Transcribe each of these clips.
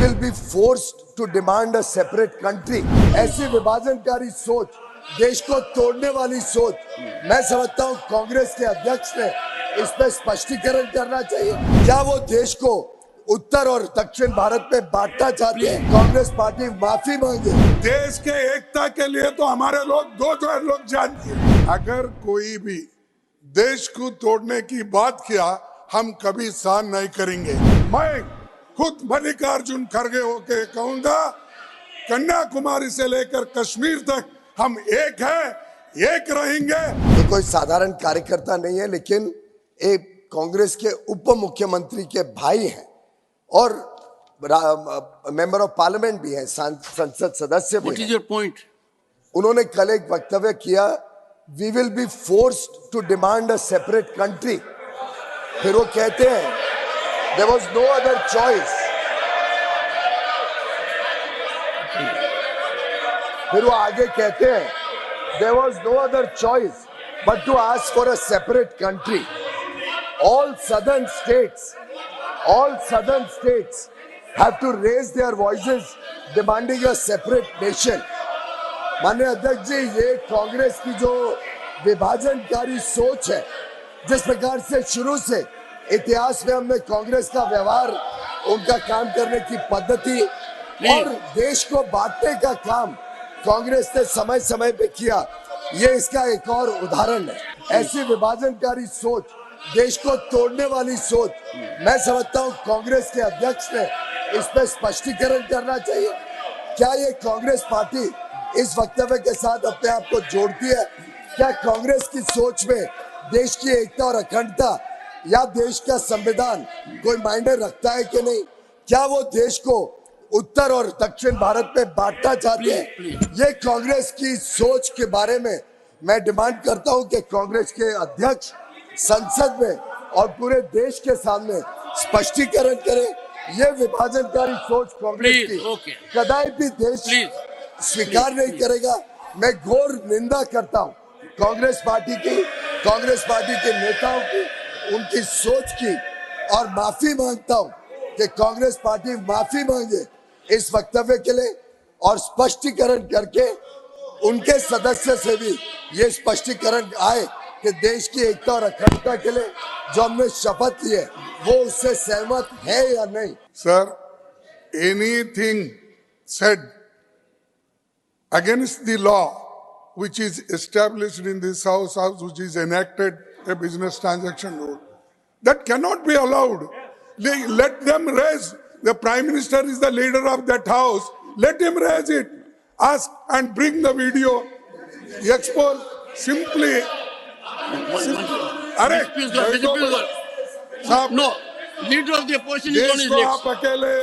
will be forced to demand a separate country. ऐसी विभाजनकारी सोच, देश को तोड़ने वाली सोच, मैं समझता हूँ कांग्रेस के अध्यक्ष ने इस पे स्पष्टीकरण करना चाहिए। क्या वो देश को उत्तर और दक्षिण भारत में बांटना चाहते हैं? कांग्रेस पार्टी माफी मांगे। देश के एकता के लिए तो हमारे लोग 2 लोग जान दिए। अगर कोई भी देश को तोड़ने की बात किया, हम कभी सहन नहीं करेंगे। मैं खुद मल्लिकार्जुन खड़गे होके कहूंगा, कन्याकुमारी से लेकर कश्मीर तक हम एक हैं, एक रहेंगे। तो कोई साधारण कार्यकर्ता नहीं है, लेकिन एक कांग्रेस के उप मुख्यमंत्री के भाई हैं और मेंबर ऑफ पार्लियामेंट भी हैं, संसद सदस्य भी हैं। What is your point? उन्होंने कल एक वक्तव्य किया, we will be forced to demand a separate country. फिर वो कहते हैं there was no other choice. फिर वो आगे कहते हैं there was no other choice but to ask for a separate country. All southern states have to raise their voices demanding a separate nation. माननीय अध्यक्ष जी, ये कांग्रेस की जो विभाजनकारी सोच है, जिस प्रकार से शुरू से इतिहास में हमने कांग्रेस का व्यवहार, उनका काम करने की पद्धति और देश को बांटने का काम कांग्रेस ने समय समय पे किया, ये इसका एक और उदाहरण है। ऐसी विभाजनकारी सोच, देश को तोड़ने वाली सोच, मैं समझता हूँ कांग्रेस के अध्यक्ष ने इस पे स्पष्टीकरण करना चाहिए। क्या ये कांग्रेस पार्टी इस वक्तव्य के साथ अपने आप को जोड़ती है? क्या कांग्रेस की सोच में देश की एकता और अखंडता या देश का संविधान कोई मायने रखता है कि नहीं? क्या वो देश को उत्तर और दक्षिण भारत में बांटना चाहते हैं? ये कांग्रेस की सोच के बारे में मैं डिमांड करता हूं कि कांग्रेस के अध्यक्ष संसद में और पूरे देश के सामने स्पष्टीकरण करें। ये विभाजनकारी सोच कांग्रेस की कदापि भी देश स्वीकार नहीं करेगा। मैं घोर निंदा करता हूं कांग्रेस पार्टी के नेताओं की, उनकी सोच की, और माफी मांगता हूं कि कांग्रेस पार्टी माफी मांगे इस वक्तव्य के लिए और स्पष्टीकरण करके उनके सदस्य से भी ये स्पष्टीकरण आए कि देश की एकता और अखंडता के लिए जो हमने शपथ ली है, वो उससे सहमत है या नहीं। Sir, anything said against the law which is established in this house which is enacted a business transaction rule, that cannot be allowed. Let them raise. The prime minister is the leader of that house. Let him raise it. Ask and bring the video. Expose simply. अरे साहब, No, leader of the opposition is on देश his को legs. आप अकेले,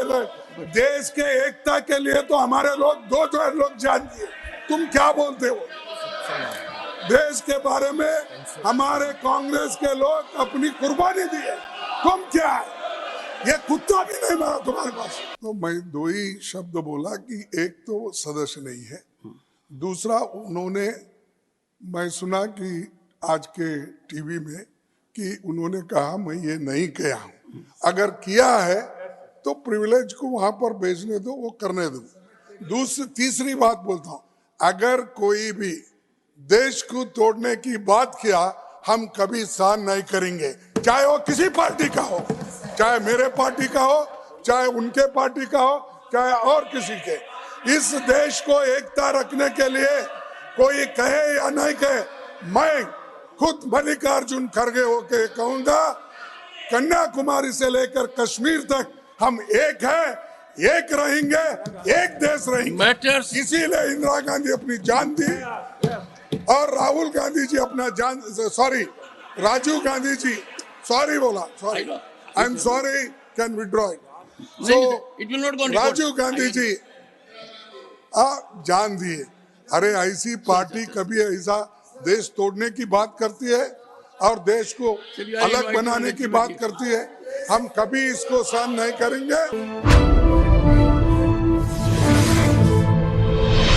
देश के एकता के लिए तो हमारे लोग 2 लोग जान दिए। तुम क्या बोलते हो? देश के बारे में हमारे कांग्रेस के लोग अपनी कुर्बानी दिए। तुम क्या है? ये कुत्ता भी नहीं मारा तुम्हारे पास। तो मैं 2 ही शब्द बोला कि एक तो सदस्य नहीं है, दूसरा उन्होंने, मैं सुना कि आज के टीवी में कि उन्होंने कहा मैं ये नहीं किया हूं। अगर किया है तो प्रिविलेज को वहां पर भेजने दो, वो करने दो। तीसरी बात बोलता हूं, अगर कोई भी देश को तोड़ने की बात किया, हम कभी सहन नहीं करेंगे, चाहे वो किसी पार्टी का हो, चाहे मेरे पार्टी का हो, चाहे उनके पार्टी का हो, चाहे और किसी के। इस देश को एकता रखने के लिए कोई कहे या नहीं कहे, मैं खुद मल्लिकार्जुन खड़गे होके कहूंगा, कन्याकुमारी से लेकर कश्मीर तक हम एक हैं, एक रहेंगे, एक देश रहेंगे। इसीलिए इंदिरा गांधी अपनी जान दी और राहुल गांधी जी अपना जान, राजीव गांधी जी बोला, I am sorry, can withdraw it. So Rajiv Gandhi ji जान दिए। अरे ऐसी पार्टी कभी ऐसा देश तोड़ने की बात करती है और देश को अलग बनाने की बात करती है, हम कभी इसको सहन नहीं करेंगे।